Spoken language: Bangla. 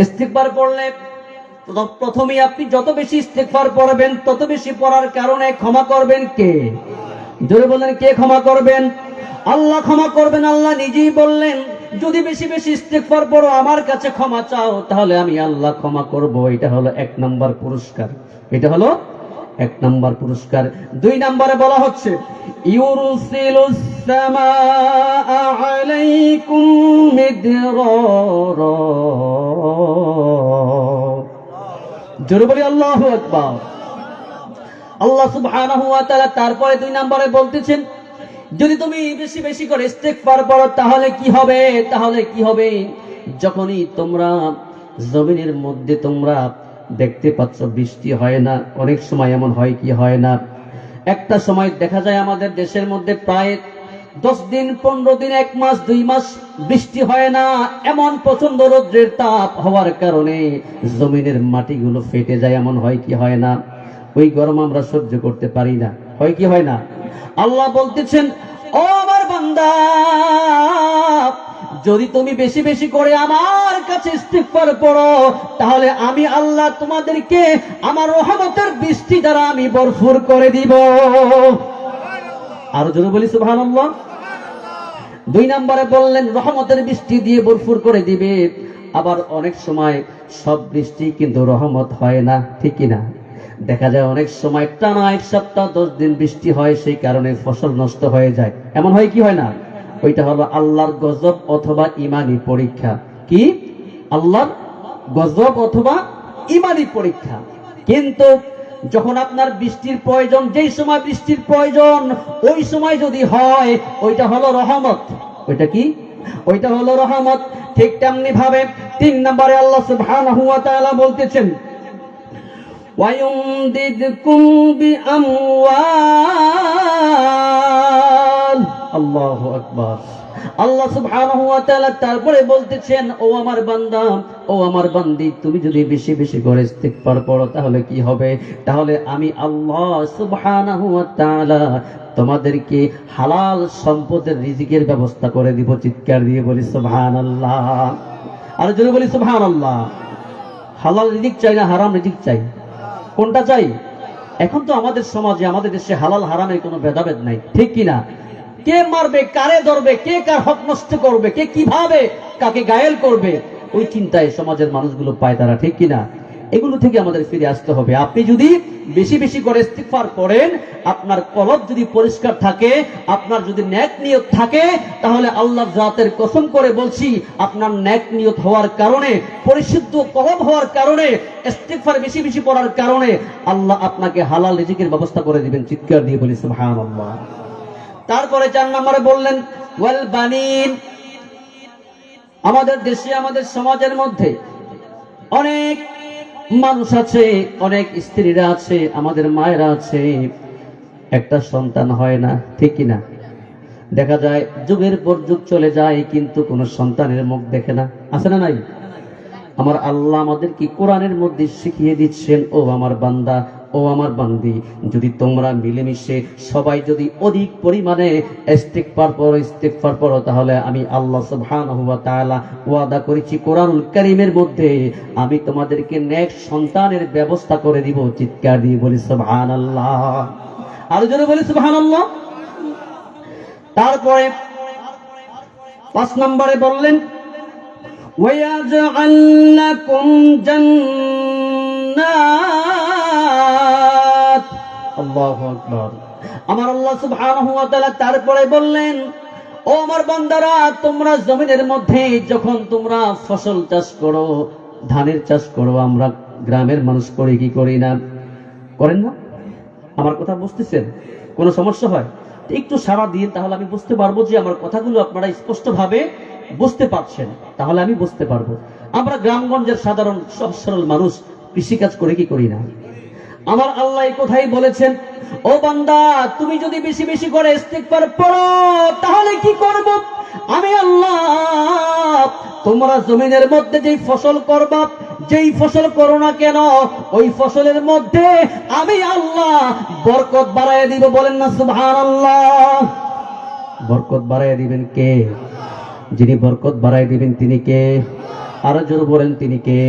ইস্তিগফার পড়লে প্রথমে আপনি যত বেশি ইস্তিগফার পড়বেন তত বেশি পড়ার কারণে ক্ষমা করবেন কে? জোরে বলেন, কে ক্ষমা করবেন? আল্লাহ ক্ষমা করবেন। আল্লাহ নিজেই বললেন, যদি বেশি বেশি ইস্তিগফার পড়ো, আমার কাছে ক্ষমা চাও, তাহলে আমি আল্লাহ ক্ষমা করব। এটা হলো 1 নাম্বার পুরস্কার। এটা হলো 1 নাম্বার পুরস্কার। 2 নম্বরে বলা হচ্ছে, ইউরসিলুস সামাআ আলাইকুম মিদরারা। জোরে বলি আল্লাহু আকবার। আল্লাহ সুবহানাহু ওয়া তাআলা তারপরে 2 নম্বরে বলতেছেন, যদি তুমি বেশি বেশি করে ইস্তিগফার পড়ো তাহলে কি হবে? তাহলে কি হবে? যখনই তোমরা জমিনের মধ্যে তোমরা দেখতে পাচ্ছ বৃষ্টি হয় না, অনেক সময় এমন হয় কি হয় না, একটা সময় দেখা যায় আমাদের দেশের মধ্যে প্রায় 10 দিন 15 দিন 1 মাস 2 মাস বৃষ্টি হয় না। এমন প্রচন্ড রৌদ্রের তাপ হওয়ার কারণে জমিনের মাটিগুলো ফেটে যায়। এমন হয় কি হয় না? ওই গরম আমরা সহ্য করতে পারি না। হয় কি হয় না? আল্লাহ বলতেছেন, ও আমার বান্দা, যদি তুমি বেশি বেশি করে আমার কাছে ইস্তিগফার পড়ো, তাহলে আমি আল্লাহ তোমাদেরকে আমার রহমতের বৃষ্টি দ্বারা আমি ভরপুর করে দিব। আর জোরে বলি সুবহানাল্লাহ। 2 নম্বরে বললেন, রহমতের বৃষ্টি দিয়ে ভরপুর করে দিবে। আবার অনেক সময় সব বৃষ্টি কিন্তু রহমত হয় না, ঠিক কি না? দেখা যায় অনেক সময় টানা 1 সপ্তাহ 10 দিন বৃষ্টি হয়, সেই কারণে ফসল নষ্ট হয়ে যায়। এমন হয় কি হয় না? ওইটা হলো আল্লাহর গজব অথবা ইমানি পরীক্ষা। কি? আল্লাহর গজব অথবা ইমানি পরীক্ষা। কিন্তু যখন আপনার বৃষ্টির প্রয়োজন, যেই সময় বৃষ্টির প্রয়োজন ওই সময় যদি হয়, ওইটা হলো রহমত। ওইটা কি? ওইটা হলো রহমত। ঠিক তেমনি ভাবে 3 নম্বরে আল্লাহ সুবহানাহু ওয়া তাআলা বলতেছেন, ওয়ায়ুমদিদকুম বিআমওয়াল। আল্লাহু আকবার। আল্লাহ সুবহানাহু ওয়া তাআলা তারপরে বলতেছেন, ও আমার বান্দা, ও আমার বান্দি, তুমি যদি বেশি বেশি করে ইস্তিগফার পড়ো তাহলে কি হবে? তাহলে আমি আল্লাহ সুবহানাহু ওয়া তাআলা তোমাদেরকে হালাল সম্পদের রিজিকের ব্যবস্থা করে দিব। চিৎকার দিয়ে বলি সুবহানাল্লাহ। আর জোরে বলি সুবহানাল্লাহ। হালাল রিজিক চাই না হারাম রিজিক চাই? কোনটা চাই? এখন তো আমাদের সমাজে, আমাদের দেশে হালাল হারামের কোনো ভেদাভেদ নাই, ঠিক কিনা? কে মারবে, কারে ধরবে, কে কার হক নষ্ট করবে, কে কিভাবে কাকে ঘায়েল করবে, ওই চিন্তায় সমাজের মানুষগুলো পায় তারা, ঠিক কিনা? এগুলো থেকে আমাদের ফিরে আসতে হবে। আপনি যদি বেশি বেশি করে ইস্তিগফার করেন, আপনার কলব যদি পরিষ্কার থাকে, আপনার যদি নেক নিয়ত থাকে, তাহলে আল্লাহর জাতের কসম করে বলছি, আপনার নেক নিয়ত হওয়ার কারণে, পরিশুদ্ধ কলব হওয়ার কারণে, ইস্তিগফার বেশি বেশি পড়ার কারণে আল্লাহ আপনাকে হালাল রিজিকের ব্যবস্থা করে দিবেন। চিৎকার দিয়ে বলি সুবহানাল্লাহ। তারপরে 4 নম্বরে বললেন, ওয়াল বানিন। আমাদের দেশে, আমাদের সমাজের মধ্যে অনেক মানুষ আছে, অনেক স্ত্রীরা আছে, আমাদের মায়েরা আছে, একটা সন্তান হয় না, ঠিক কিনা? দেখা যায় যুগের পর যুগ চলে যায় কিন্তু কোন সন্তানের মুখ দেখে না। আছে না নাই? আমার আল্লাহ আমাদের কি কোরআনের মধ্যে শিখিয়ে দিচ্ছেন, ও আমার বান্দা, ও আমার বান্দি, যদি তোমরা মিলেমিশে সবাই যদি অধিক পরিমাণে ইস্তিগফার করো, তাহলে আমি আল্লাহ সুবহানাহু ওয়া তাআলা ওয়াদা করেছি কোরআনুল কারীমের মধ্যে, আমি তোমাদেরকে নেক সন্তানের ব্যবস্থা করে দিব। চিৎকার দিয়ে বলি সুবহানাল্লাহ। আর জোরে বলি সুবহানাল্লাহ। তারপরে 5 নম্বরে বললেন, ওয়ায়াজআল লাকুম জান্নাত। আল্লাহু আকবার। আমার আল্লাহ সুবহানাহু ওয়া তাআলা তারপরে বললেন, ও আমার বান্দারা, তোমরা জমিনের মধ্যে যখন তোমরা ফসল চাষ করো, ধানের চাষ করো, আমরা গ্রামের মানুষ করি কি করি না? করেন না? আমার কথা বুঝতেছেন? কোনো সমস্যা হয় একটু সাড়া দিন, তাহলে আমি বুঝতে পারবো যে আমার কথাগুলো আপনারা স্পষ্টভাবে বুঝতে পারছেন, তাহলে আমি বুঝতে পারবো। আমরা গ্রামগঞ্জের সাধারণ সব সরল মানুষ কৃষিকাজ করে কি করি না? আমার আল্লাহ এই কথাই বলেছেন, ও বান্দা, তুমি যদি বেশি বেশি করে ইস্তিগফার পড়ো তাহলে কি করব? আমি আল্লাহ তোমরা জমিনের মধ্যে যেই ফসল করবা, যেই ফসল করো না কেন, ওই ফসলের মধ্যে আমি আল্লাহ বরকত বাড়াইয়া দিব। বলেন না সুবহানাল্লাহ। বরকত বাড়াইয়া দিবেন কে? যিনি বরকত বাড়াই দিবেন তিনি কে? আরো জোরে বলেন তিনি কে?